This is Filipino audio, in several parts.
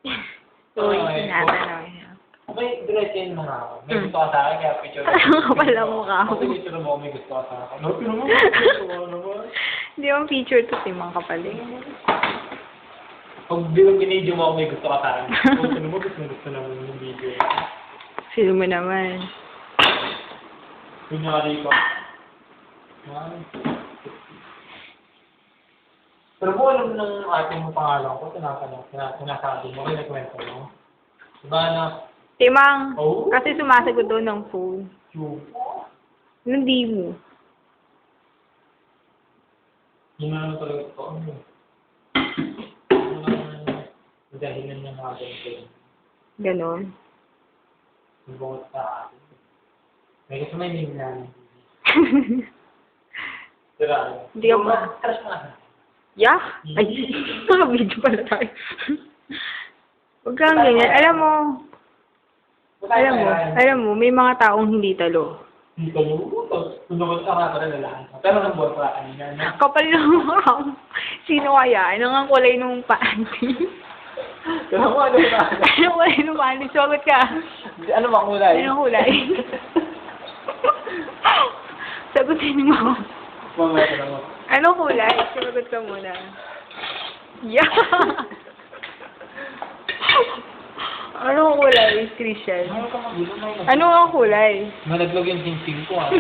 Uy, Okay, tinatanong niya. May diretso mo nga ako. May gusto ka sa akin, kaya picture. Ano ka pala mukha mo? Kasi picture mo, may gusto ka sa akin. No, pero mo, gusto ko naman. Hindi yung picture to si Mang Kapaling. Pag di mo binidyo mo ako, may gusto ka sa akin. Gusto mo, gusto naman yung video. Sino mo naman? Kunyari ko. Pero kung alam ng ating mo pangalan ko, sinasabi mo, kinakwento mo. Diba na, Timang, oh, kasi sumasagot doon ng phone. yung, Hindi mo. yun na lang talaga ito. Ano yun? Yun ang dahilan niya mga ganito. Ganon. Yung bukod sa atin. May gusto may ningnan. Sira. Hindi ako ma- Crush mo na. Yeah? Ay, naka-video pala tayo. Huwag kang ganyan. Alam mo, may mga taong hindi talo. Hindi ka yung utos. Kung naman ka nga pala lalaki. Pero nang buwan pala kanina. No? Kapal ng mukha mo. Sino kaya? Ano nga kulay nung panty? Pero mo, ano ba? Ano kulay nung panty? Sumagot ka. Ano bang kulay? Anong kulay? Sagutin mo. Mamaya ka naman. Anong kulay? Sumagot ka muna. Yeah! Anong kulay, Christian? Ano ka magulo na yun? Ano ang kulay? Malaglag yung sing-sing ko ah.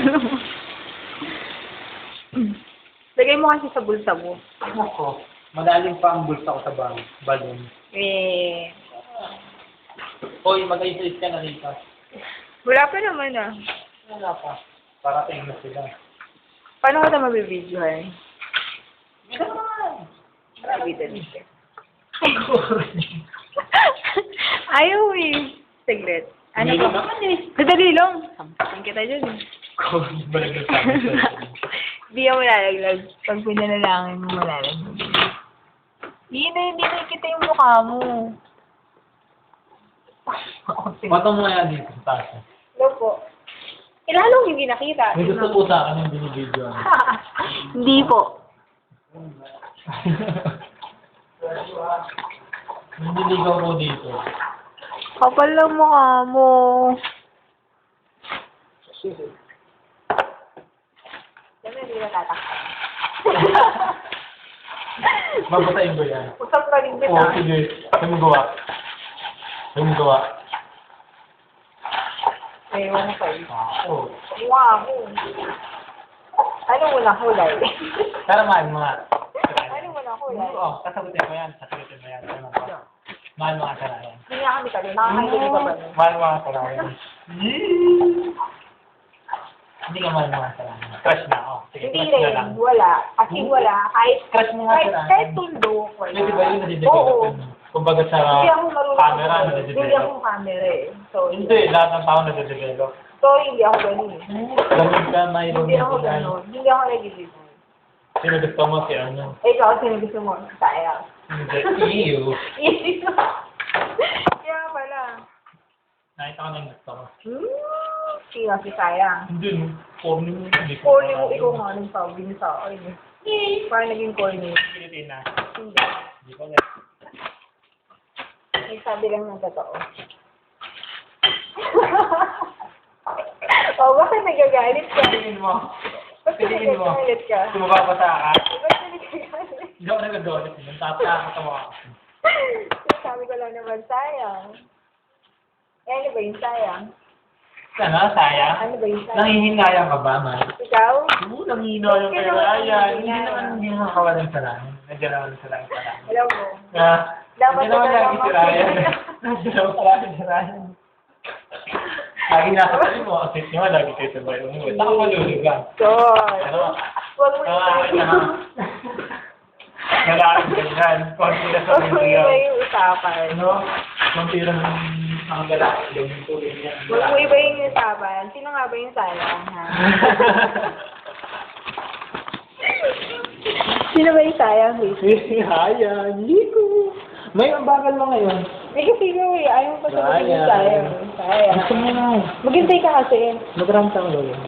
Lagay mo kasi sa bulsa mo. Ano ko? Madaling pa ang bulsa ko sa balon. Eh, Hoy, mag-ayos ka na dito. wala pa naman ah. Wala pa. Para tingin na sila. Paano ka ito mabibidyohan? Ito naman! Mabibidyohan. Ayaw eh. Saglit. Ano Dali ba? naman eh. Madali lang. Sampakin kita dyan eh. Balaglag sa akin. Hindi ako malalaglag. Pag pinanalangin mo, malalaglag. Hindi na kita yung mukha mo. Mata mo nga dito sa taas. Hello po. Ilalong hindi nakita. May gusto po sa akin yung binibidyo. Hindi po. Nandiligaw ko dito. Kapal lang mukha mo. Dami, hindi na tatakot. Babasahin ko yan. Usap ka rin kita. Oo, sige. Saan mo gawa? Saan mo gawa? Ewan ko eh. Oo. Mukha ako. Ano mo na kulay? Tara mahal mga. Ano mo na kulay? Oo, sasagutin mo yan. Sasagutin mo yan. Ano ba? Mahal mga kasalayan. Hindi nga kami kami. Nakakaintindi ka ba? Mahal mga kasalayan. Hindi ka mahal mga kasalayan. Crush na ako. Sige, Hindi crush na rin. lang. Wala. As in wala. Crush mo nga kasalayan. Kahit tundo. Wala. Pwede ba yun nadidevelop? Oo. Kumbaga sa Hindi ako marunong. camera, Hindi nadidevelop. ako camera eh. So, Hindi, lahat ng tao nadidevelop. sorry, hindi ako ganun eh. Ganun ka, mayroon Hindi ako ganun. Hindi ako nag-ibig. Sino gusto mo si ano? Eh, ikaw, sino gusto mo? Sayang. Hindi, iyo. Kaya pala. Nakita ko na yung gusto ko. Sino si Sayang? Hindi, no. Corny mo. Hindi ko Corny mo, alam. ikaw nga nung sabi niyo sa akin eh. Parang naging corny. Pilipina. Hindi. Hindi ko alam. Nagsabi lang ng totoo. Oh, bakit nagagalit ka? Tingin mo. Bakit Tingin mo. nagagalit ka? Sumababasa ka. Bakit nagagalit? Hindi ako nagagalit. Nagtataka ako. Sabi ko lang naman, sayang. Eh, ano ba yung sayang? Ano, sayang? Ano ba yung sayang? Nangihinayang ka ba, man? Ikaw? Oo, nangihinayang ka ba? Ayan. Hindi naman makawalan sa langit. Nandiyan naman sa langit. Alam mo. Dapat hindi naman lagi si Ryan. Nandiyan naman lagi si Ryan. Lagi nasa tabi mo. Kasi nyo, lagi kayo sa bayo mo. Saka malulugan. God. Ano? Huwag mo Nalaking ganyan. Konti na sa Huwag mo mga. iba yung usapan. Ano? Konti lang ang lalaki. Yung tuloy niya. Huwag mo iba yung usapan. Sino nga ba yung sayang, ha? Sino ba yung sayang, Hazel? Ayan, Nico. May ang bagal mo ngayon. May kasi ikaw eh. Ayaw mo pa sabihin yung sayang. Sayang. Gusto mo na. Maghintay ka kasi. Magrang tang gawin.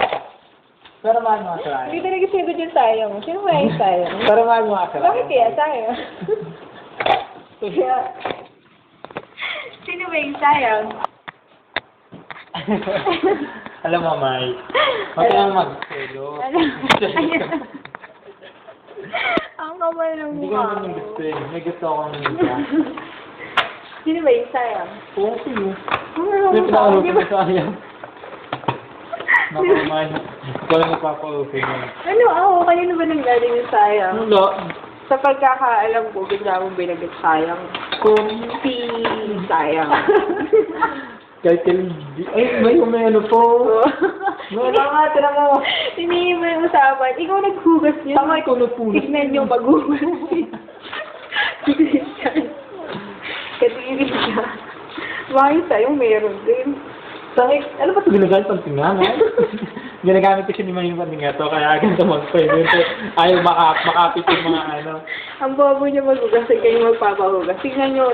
Pero mahal mo ka Hindi talaga sagot yung sayang. Sino ba yung sayang? Pero mahal mo ka Bakit kaya sayang? Kaya, ba yung sayang? Alam mo, May. Huwag ka nang mag-selo. Ang kapal ng Hindi ko mukha naman yung mo. gusto eh. May gusto ako ng isa. Sino ba yung sayang? Oo, sino? Ano May pinakalo Di ko ba? na sayang. Naku, May. Ikaw lang nagpapa-open yun. Ano ako? Kanino ba nanggaling yung sayang? Wala. Sa pagkakaalam ko, bigla mong binagat sayang. Kung Si sayang. kahit hindi. Ay, may ano po. May ano nga, tira mo. Hindi mo yung usapan. Ikaw naghugas yun. Tama, ikaw nagpunas. Tignan nyo maghugas. Katirin siya. Bakit sa'yo meron din? Sangik, ano ba ito ginagamit pang tingnan? Ginagamit ko siya ni Mahing Paninga to, kaya ganito mag-pwede. Ayaw makapit yung mga ano. Ang bobo niya maghugas, ay kayo magpapahugas. Tignan nyo.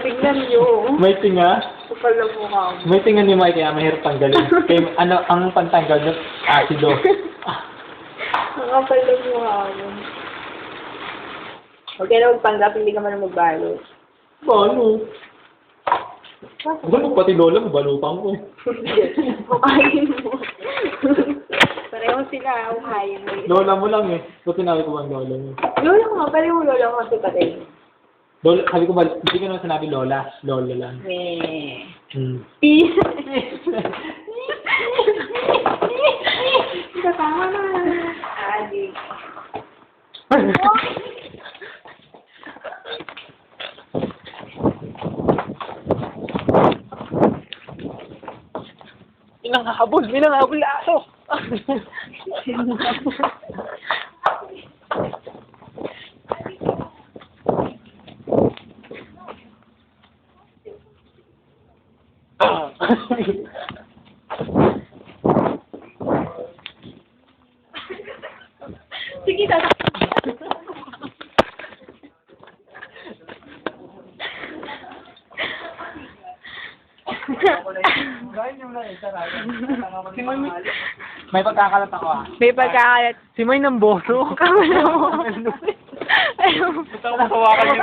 May tinga. Kapal lang mukha mo. May tinga ni Mike, kaya mahirap tanggalin. Kaya ano, ang pantanggal ng asido. Ang kapal lang mukha mo. Huwag ka na magpanggap, hindi ka man magbalot. Ano? Huwag mo pati lola mo, balutang ko eh. Hukayin mo. Pareho sila, hukayin mo. Lola mo lang eh. Ba't sinabi ko ba ang lola mo? Lola ko nga, pareho lola ko kasi patay. Lola, sabi ko ba, hindi ko naman sinabi lola. Lola lang. Meh. Peace. Tama na. Adi. May nanghabol na aso. Sige, tata. Si May, may pagkakalat ako ah. May pagkakalat. Si May ng boso. Kamala mo. Ito, masawakan niya.